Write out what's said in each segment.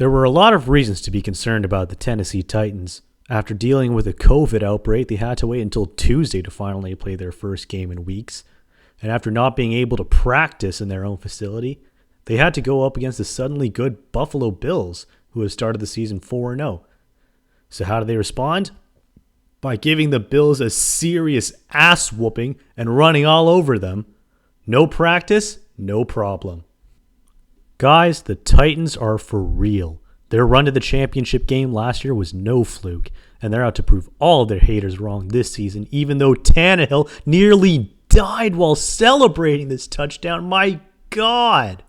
There were a lot of reasons to be concerned about the Tennessee Titans. After dealing with a COVID outbreak, they had to wait until Tuesday to finally play their first game in weeks. And after not being able to practice in their own facility, they had to go up against the suddenly good Buffalo Bills, who have started the season 4-0. So how did they respond? By giving the Bills a serious ass whooping and running all over them. No practice, no problem. Guys, the Titans are for real. Their run to the championship game last year was no fluke, and they're out to prove all of their haters wrong this season, even though Tannehill nearly died while celebrating this touchdown. My God!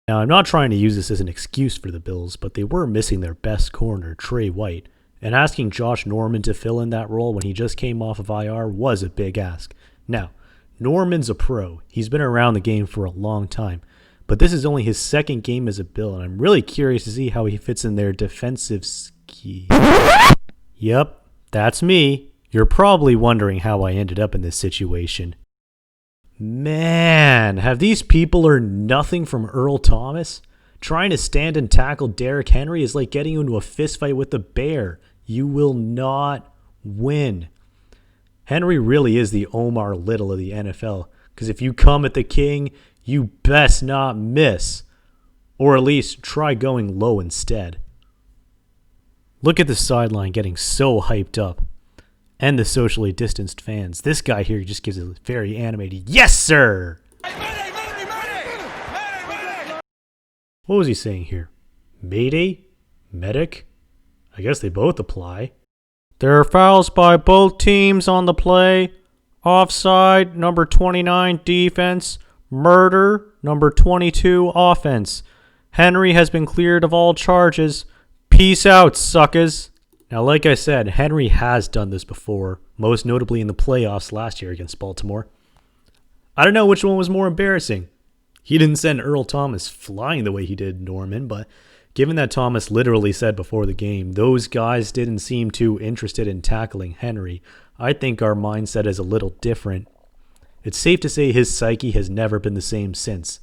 Now, I'm not trying to use this as an excuse for the Bills, but they were missing their best corner, Trey White, and asking Josh Norman to fill in that role when he just came off of IR was a big ask. Now, Norman's a pro. He's been around the game for a long time. But this is only his second game as a Bill, and I'm really curious to see how he fits in their defensive scheme. Yep, that's me. You're probably wondering how I ended up in this situation. Man, have these people learned nothing from Earl Thomas? Trying to stand and tackle Derrick Henry is like getting into a fistfight with a bear. You will not win. Henry really is the Omar Little of the NFL, because if you come at the king, you best not miss, or at least try going low instead. Look at the sideline getting so hyped up, and the socially distanced fans. This guy here just gives a very animated, yes sir! What was he saying here? Mayday? Medic? I guess they both apply. There are fouls by both teams on the play. Offside, number 29, defense. Murder, number 22, offense. Henry has been cleared of all charges. Peace out, suckers. Now, like I said, Henry has done this before, most notably in the playoffs last year against Baltimore. I don't know which one was more embarrassing. He didn't send Earl Thomas flying the way he did Norman, but given that Thomas literally said before the game, those guys didn't seem too interested in tackling Henry, I think our mindset is a little different. It's safe to say his psyche has never been the same since.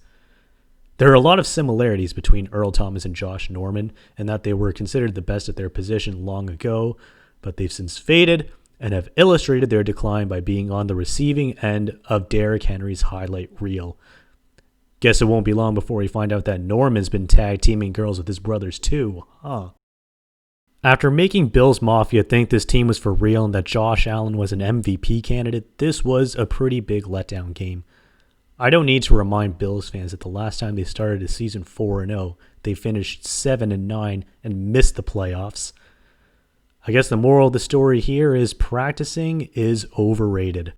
There are a lot of similarities between Earl Thomas and Josh Norman, in that they were considered the best at their position long ago, but they've since faded and have illustrated their decline by being on the receiving end of Derrick Henry's highlight reel. Guess it won't be long before we find out that Norman's been tag teaming girls with his brothers too, huh? After making Bills Mafia think this team was for real and that Josh Allen was an MVP candidate, this was a pretty big letdown game. I don't need to remind Bills fans that the last time they started a season 4-0, they finished 7-9 and missed the playoffs. I guess the moral of the story here is practicing is overrated.